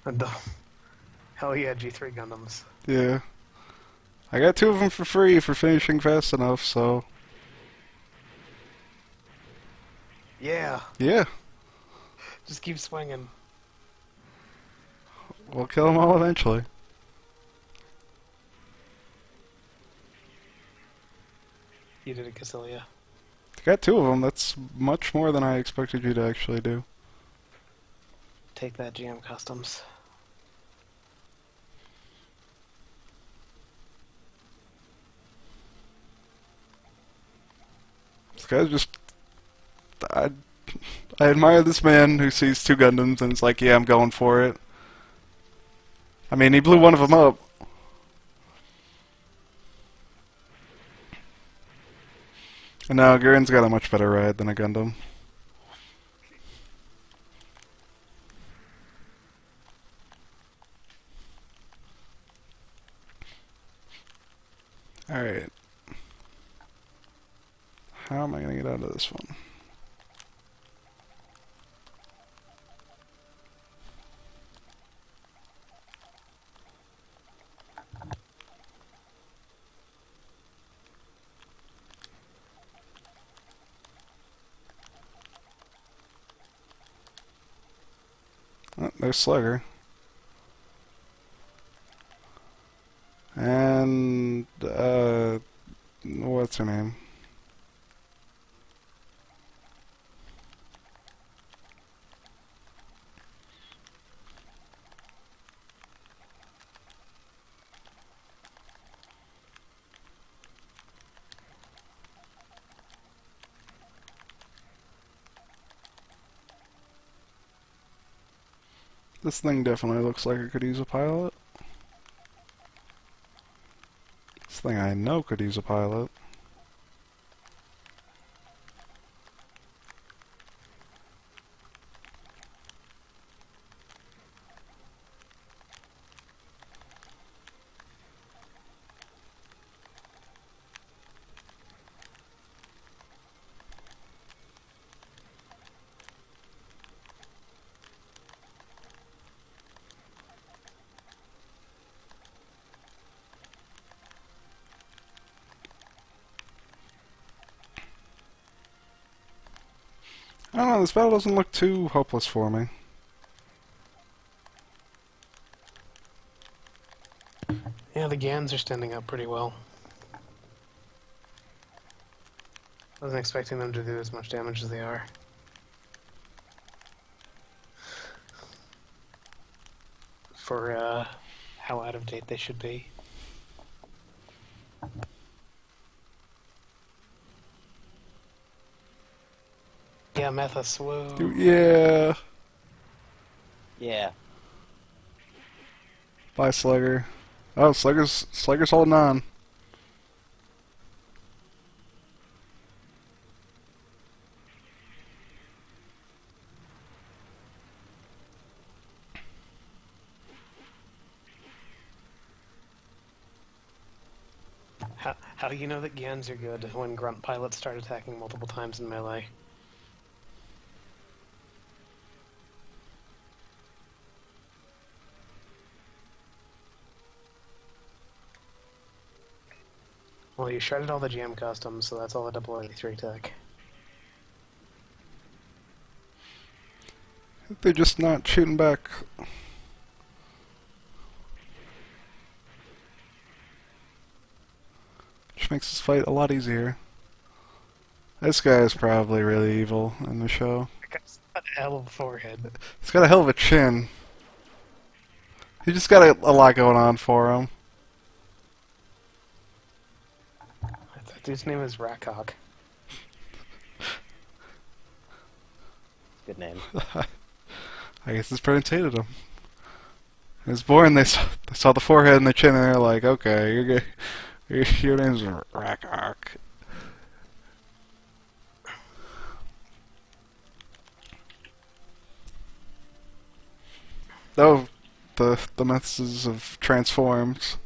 And hell yeah, G3 Gundams. Yeah. I got 2 of them for free for finishing fast enough, so... Yeah, Yeah, just keep swinging. we'll kill them all eventually. you did a Cassilia. I got 2 of them. That's much more than I expected you to actually do. Take that, GM Customs. This guy's just... I admire this man who sees 2 Gundams and is like, yeah, I'm going for it. I mean, he blew one of them up. And now Giren's got a much better ride than a Gundam. Alright. How am I going to get out of this one? Oh, there's Slugger. And, what's her name? This thing definitely looks like it could use a pilot. This thing I know could use a pilot. I don't know, this battle doesn't look too hopeless for me. Yeah, the Gans are standing up pretty well. Wasn't expecting them to do as much damage as they are. For, how out of date they should be. Yeah, Methus, whoa. Yeah. Yeah. Bye, Slugger. Oh, Slugger's holding on. How do you know that Gans are good when grunt pilots start attacking multiple times in melee? Well, you shredded all the GM customs, so that's all the 083 took. They're just not shooting back. Which makes this fight a lot easier. This guy is probably really evil in the show. That guy's got a hell of a forehead. He's got a hell of a chin. He just got a lot going on for him. That dude's name is Ratcock. Good name. I guess his parents hated him. He was born, they saw the forehead and the chin, and they're like, okay, you're good. Your name's Rakok. Oh, the methods have transformed.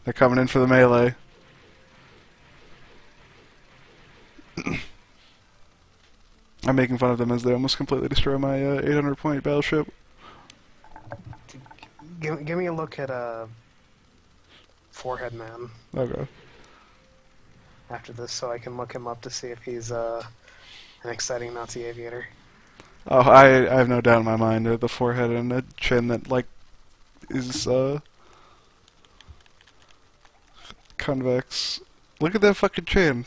They're coming in for the melee. I'm making fun of them as they almost completely destroy my 800-point battleship. Give me a look at Forehead Man Okay. after this, so I can look him up to see if he's an exciting Nazi aviator. Oh, I have no doubt in my mind. The forehead and the chin that, like, is, convex. Look at that fucking chin.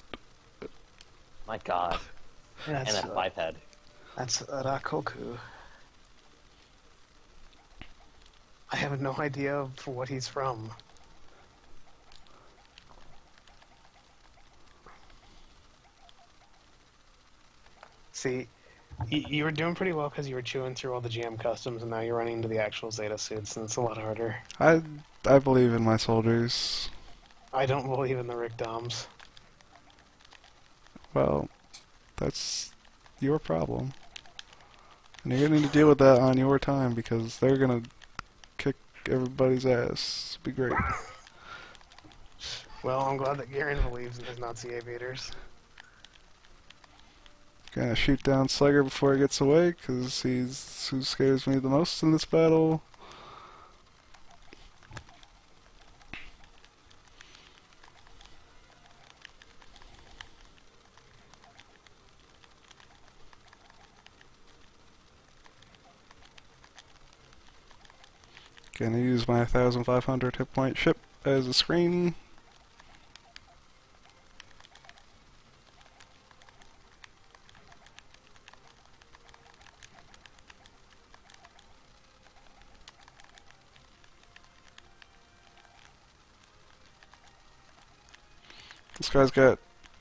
My god. Yeah, And that 5 head. that's Rakoku. I have no idea of what he's from. See, you were doing pretty well because you were chewing through all the GM customs, and now you're running into the actual Zeta suits, and it's a lot harder. I believe in my soldiers. I don't believe in the Rick Doms. Well, that's your problem. And you're gonna need to deal with that on your time because they're gonna kick everybody's ass. Be great. Well, I'm glad that Gihren believes in his Nazi aviators. Gonna shoot down Slugger before he gets away because he's who scares me the most in this battle. Gonna use my 1,500 hit point ship as a screen. This guy's got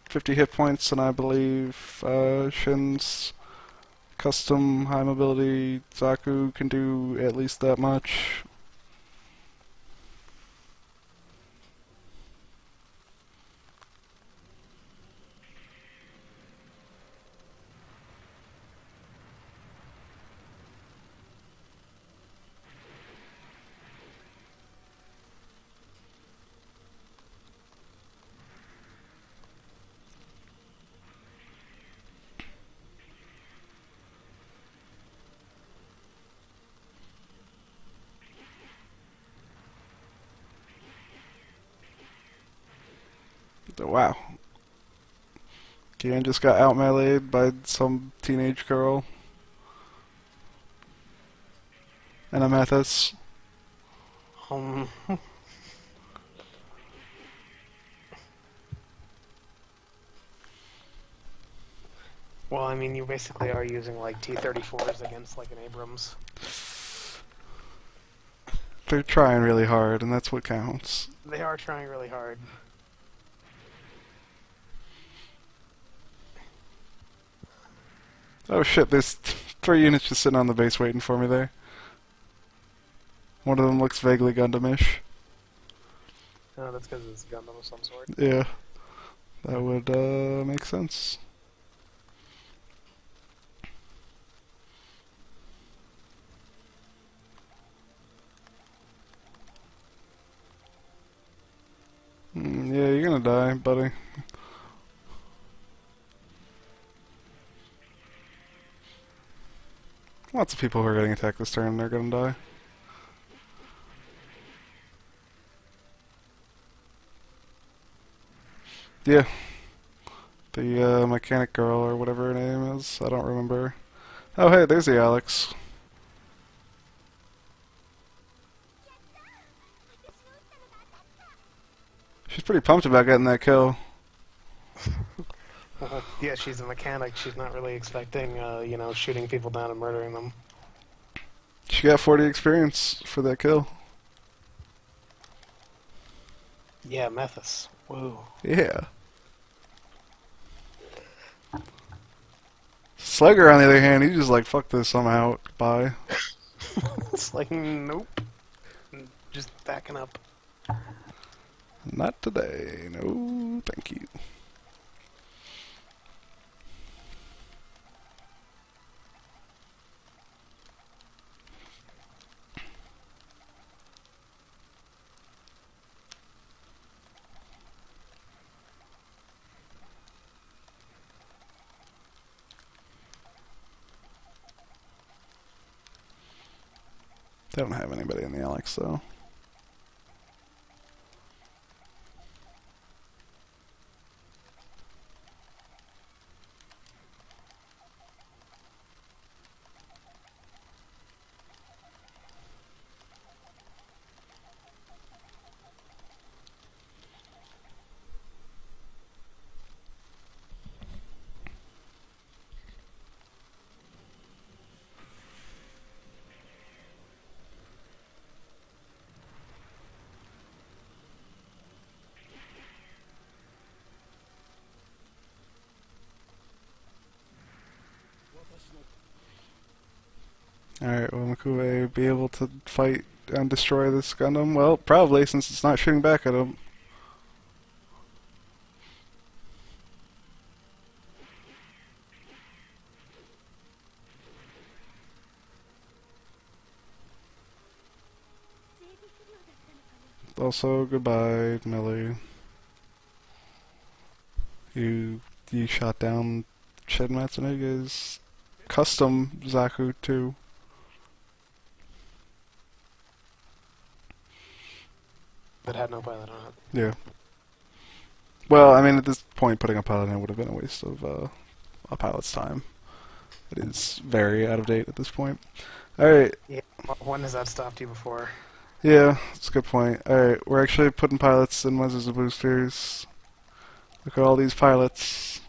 50 hit points, and I believe Shin's custom high mobility Zaku can do at least that much. Wow. Gihren just got out meleeed by some teenage girl. And a Methus. Um, well, I mean, you basically are using like T-34s against like an Abrams. They're trying really hard, and that's what counts. They are trying really hard. Oh shit, there's 3 units just sitting on the base waiting for me there. One of them looks vaguely Gundam-ish. No, that's because it's a Gundam of some sort. Yeah, that would make sense. Yeah, you're gonna die, buddy. Lots of people who are getting attacked this turn, they're gonna die. Yeah. The mechanic girl, or whatever her name is, I don't remember. Oh hey, there's the Alex. She's pretty pumped about getting that kill. Well, yeah, she's a mechanic. She's not really expecting, you know, shooting people down and murdering them. She got 40 experience for that kill. Yeah, Methus. Whoa. Yeah. Slugger, on the other hand, he's just like, fuck this, I'm out. Bye. It's like, nope. Just backing up. Not today. No, thank you. They don't have anybody in the Alex, though. Alright, will Makue be able to fight and destroy this Gundam? Well, probably, since it's not shooting back at him. Also, goodbye, Millie. You shot down Shed Matsunega's custom Zaku too. That had no pilot on it. Yeah. Well, I mean, at this point, putting a pilot in would have been a waste of a pilot's time. It is very out of date at this point. Alright. Yeah. When has that stopped you before? Yeah, that's a good point. Alright, we're actually putting pilots in Muzzles of boosters. Look at all these pilots.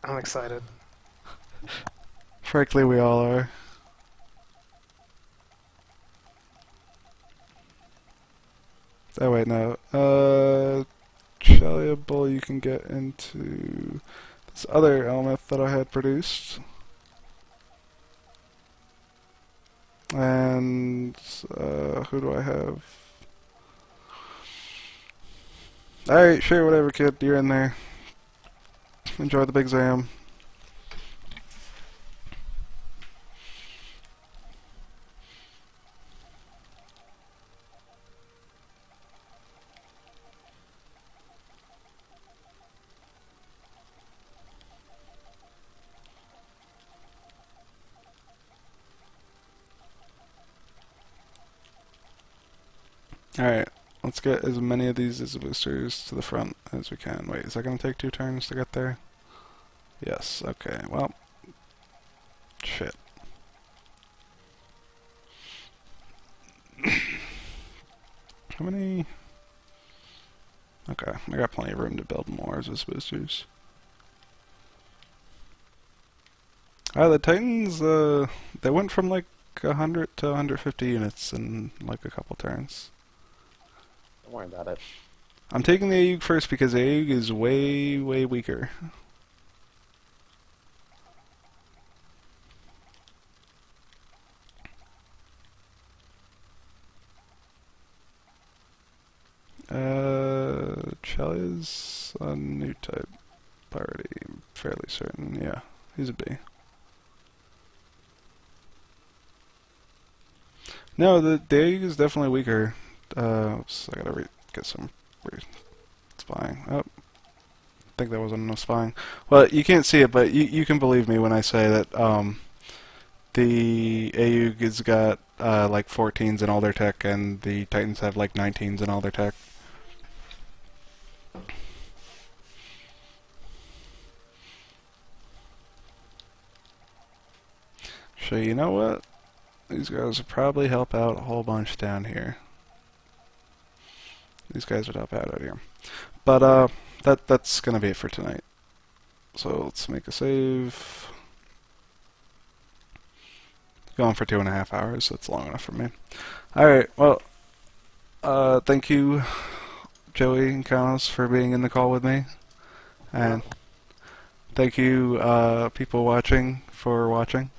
I'm excited. Frankly, we all are. Oh wait, no. Shellyable, you can get into this other element that I had produced. And who do I have? Alright, sure, whatever, kid. You're in there. Enjoy the big Zam. Alright, let's get as many of these as boosters to the front as we can. Wait, is that going to take 2 turns to get there? Yes, okay, well. Shit. How many? Okay, I got plenty of room to build more as boosters. The Titans, they went from like 100 to 150 units in like a couple turns. Don't worry about it. I'm taking the Ayug first because Ayug is way, way weaker. Chell is a new type party, I'm fairly certain. Yeah, he's a B. No, the Ayug is definitely weaker. So I gotta get some spying. Oh, I think that wasn't enough spying. Well, you can't see it, but you can believe me when I say that the Ayug has got like 14s in all their tech, and the Titans have like 19s in all their tech. So you know what? These guys would probably help out a whole bunch down here. These guys would help out here. But that's gonna be it for tonight. So let's make a save. Going for 2.5 hours, that's long enough for me. Alright, well, thank you, Joey and Kanos, for being in the call with me. And thank you, people watching, for watching.